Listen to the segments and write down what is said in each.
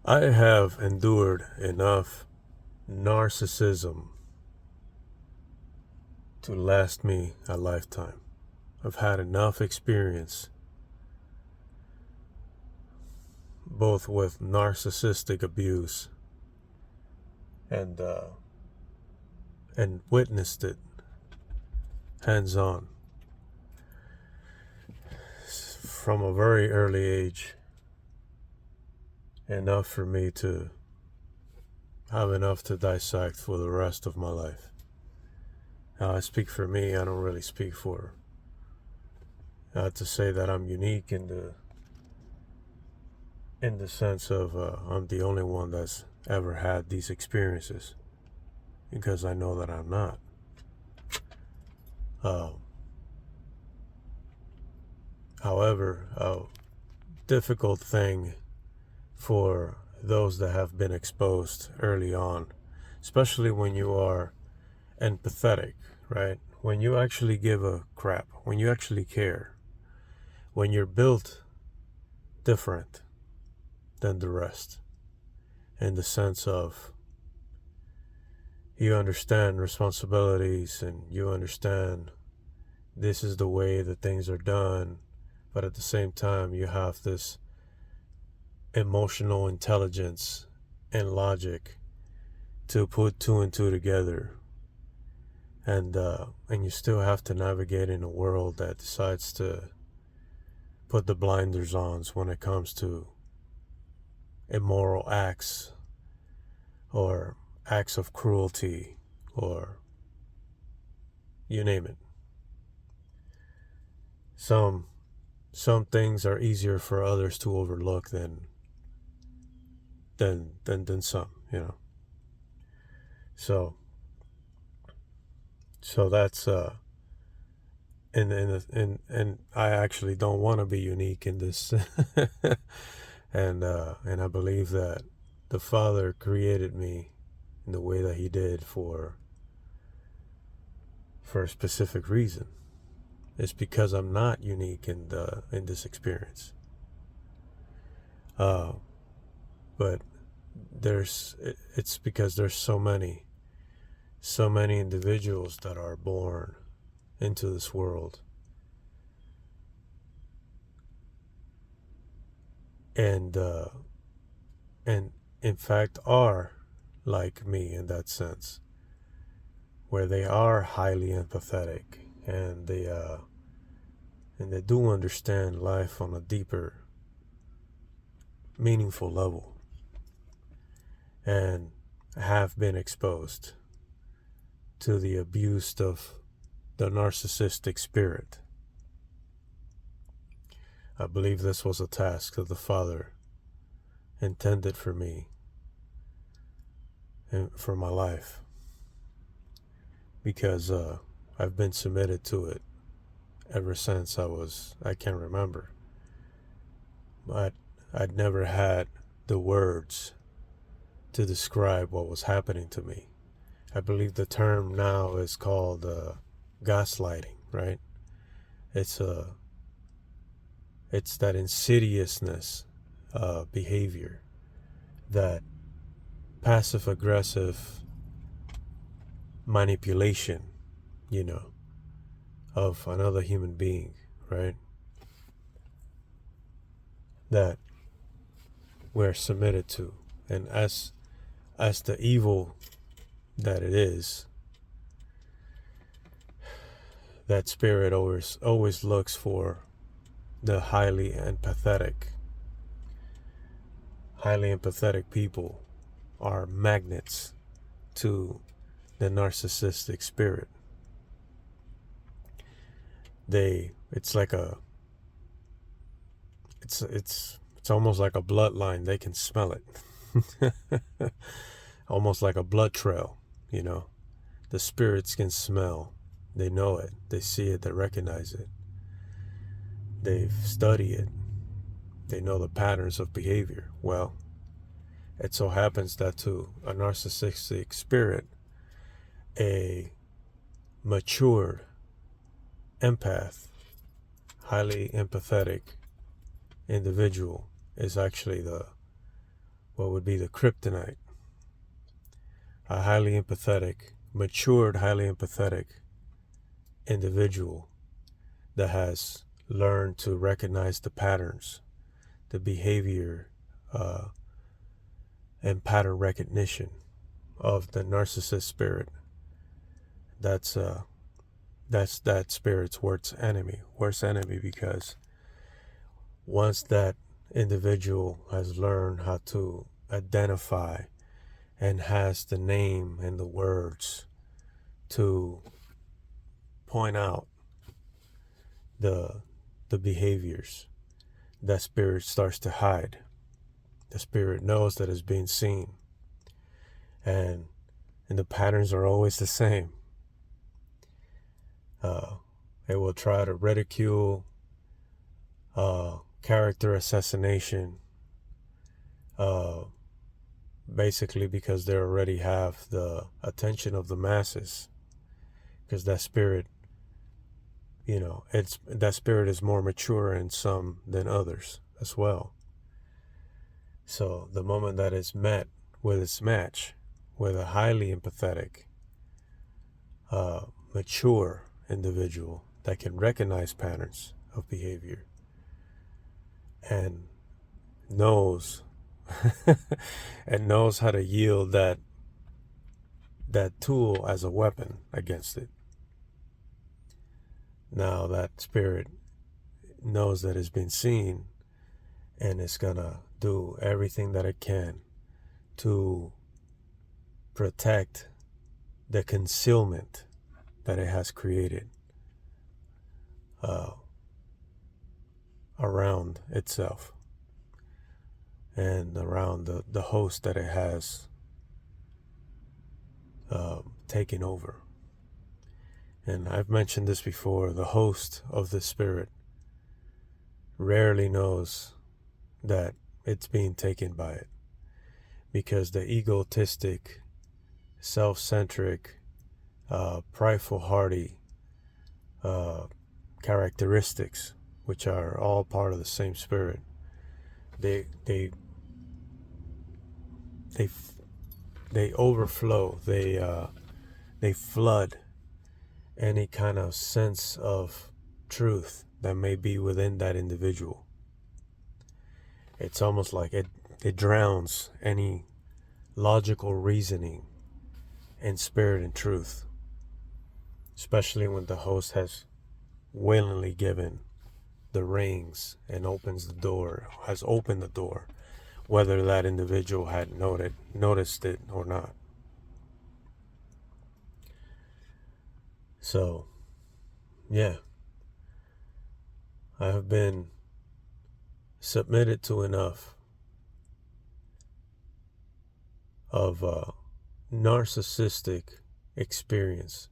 I have endured enough narcissism to last me a lifetime. I've had enough experience, both with narcissistic abuse and witnessed it hands on from a very early age. Enough for me to have enough to dissect for the rest of my life. Now, I speak for me. I don't really speak for to say that I'm unique in the sense of I'm the only one that's ever had these experiences, because I know that I'm not. However, a difficult thing for those that have been exposed early on, especially when you are empathetic, right? When you actually give a crap, when you actually care, when you're built different than the rest, in the sense of you understand responsibilities and you understand this is the way that things are done, but at the same time you have this emotional intelligence and logic to put two and two together, and you still have to navigate in a world that decides to put the blinders on when it comes to immoral acts or acts of cruelty or you name it. Some things are easier for others to overlook than some, you know. So that's and I actually don't want to be unique in this. and I believe that the Father created me in the way that He did for a specific reason. It's because I'm not unique in this experience. But it's because there's so many individuals that are born into this world, and in fact are like me in that sense, where they are highly empathetic and they do understand life on a deeper, meaningful level, and have been exposed to the abuse of the narcissistic spirit. I believe this was a task that the Father intended for me and for my life, because I've been submitted to it ever since I can't remember. But I'd never had the words to describe what was happening to me. I believe the term now is called gaslighting, right? It's that insidiousness behavior, that passive aggressive manipulation, of another human being, right? That we're submitted to. And as the evil that it is, that spirit always looks for the highly empathetic people are magnets to the narcissistic spirit. It's almost like a bloodline. They can smell it. Almost like a blood trail, The spirits can smell. They know it. They see it. They recognize it. They've studied it. They know the patterns of behavior. Well, it so happens that to a narcissistic spirit, a matured empath, highly empathetic individual is actually what would be the kryptonite. A highly empathetic, matured, highly empathetic individual that has learned to recognize the patterns, the behavior, and pattern recognition of the narcissist spirit. That's that spirit's worst enemy. Worst enemy, because once that individual has learned how to identify and has the name and the words to point out the behaviors, that spirit starts to hide. The spirit knows that it's being seen, and the patterns are always the same. It will try to ridicule, character assassination, basically because they already have the attention of the masses, because that spirit, that spirit is more mature in some than others as well. So the moment that it's met with its match, with a highly empathetic, mature individual that can recognize patterns of behavior and knows and knows how to yield that tool as a weapon against it. Now that spirit knows that it's been seen, and it's gonna do everything that it can to protect the concealment that it has created around itself and around the host that it has taken over. And I've mentioned this before, the host of the spirit rarely knows that it's being taken by it, because the egotistic, self-centric, prideful, hardy characteristics, which are all part of the same spirit, they overflow, they flood any kind of sense of truth that may be within that individual. It's almost like it drowns any logical reasoning in spirit and truth, especially when the host has willingly given the reins and has opened the door, whether that individual had noticed it or not. So, yeah, I have been submitted to enough of narcissistic experience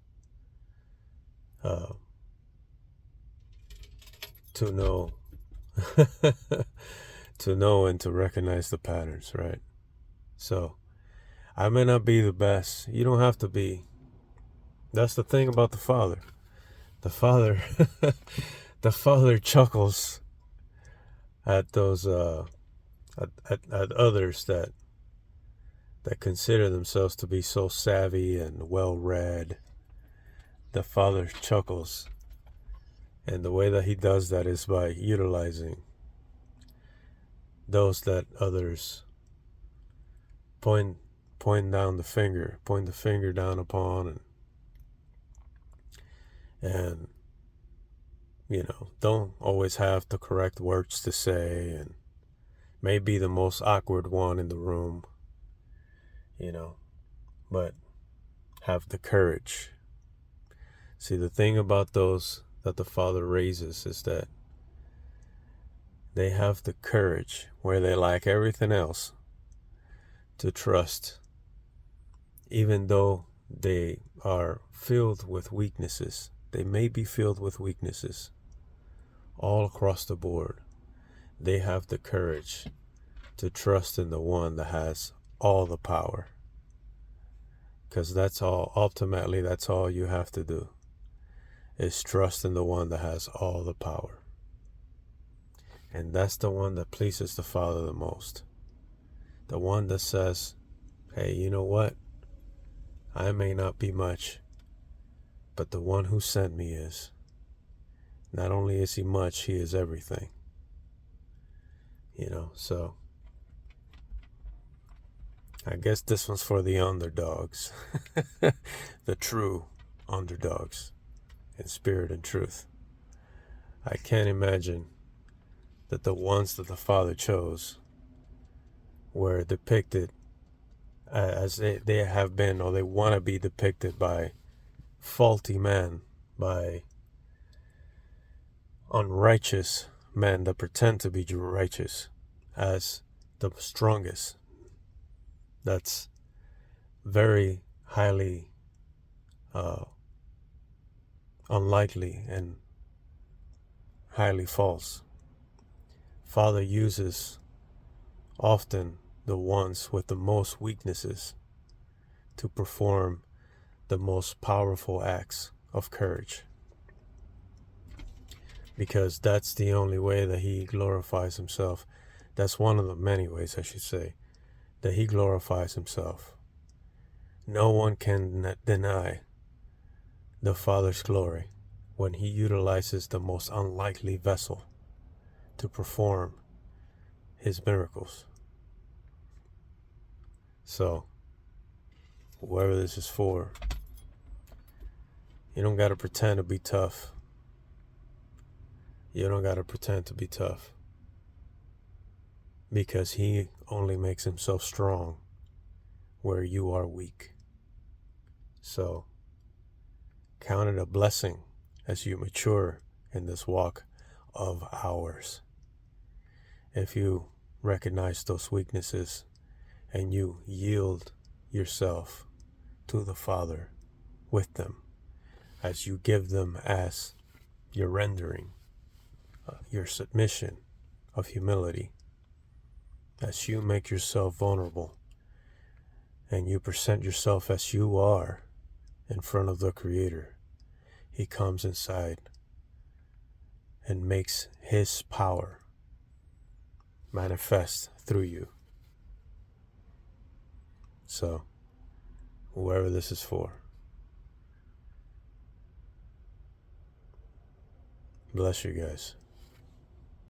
to know to know and to recognize the patterns, right? So I may not be the best. You don't have to be. That's the thing about the Father. The Father the Father chuckles at those at others that consider themselves to be so savvy and well read. The Father chuckles, and the way that he does that is by utilizing those that others point the finger down upon, and don't always have the correct words to say, and may be the most awkward one in the room, but have the courage. See, the thing about those that the Father raises is that they have the courage, where they lack everything else, to trust, even though they are filled with weaknesses. They may be filled with weaknesses all across the board. They have the courage to trust in the one that has all the power, because ultimately that's all you have to do, is trust in the one that has all the power. And that's the one that pleases the Father the most. The one that says, hey, you know what? I may not be much, but the one who sent me is. Not only is he much, he is everything. So I guess this one's for the underdogs. The true underdogs in spirit and truth. I can't imagine that the ones that the Father chose were depicted as they have been, or they want to be depicted by faulty men, by unrighteous men that pretend to be righteous, as the strongest. That's very highly unlikely and highly false. Father uses often the ones with the most weaknesses to perform the most powerful acts of courage, because that's the only way that he glorifies himself. That's one of the many ways, I should say, that he glorifies himself. No one can deny the Father's glory when he utilizes the most unlikely vessel to perform his miracles. So, whoever this is for, you don't got to pretend to be tough. You don't got to pretend to be tough, because he only makes himself strong where you are weak. So, count it a blessing as you mature in this walk of ours. If you recognize those weaknesses and you yield yourself to the Father with them, as you give them as your rendering, your submission of humility, as you make yourself vulnerable and you present yourself as you are in front of the Creator, he comes inside and makes his power manifest through you. So, whoever this is for, bless you guys.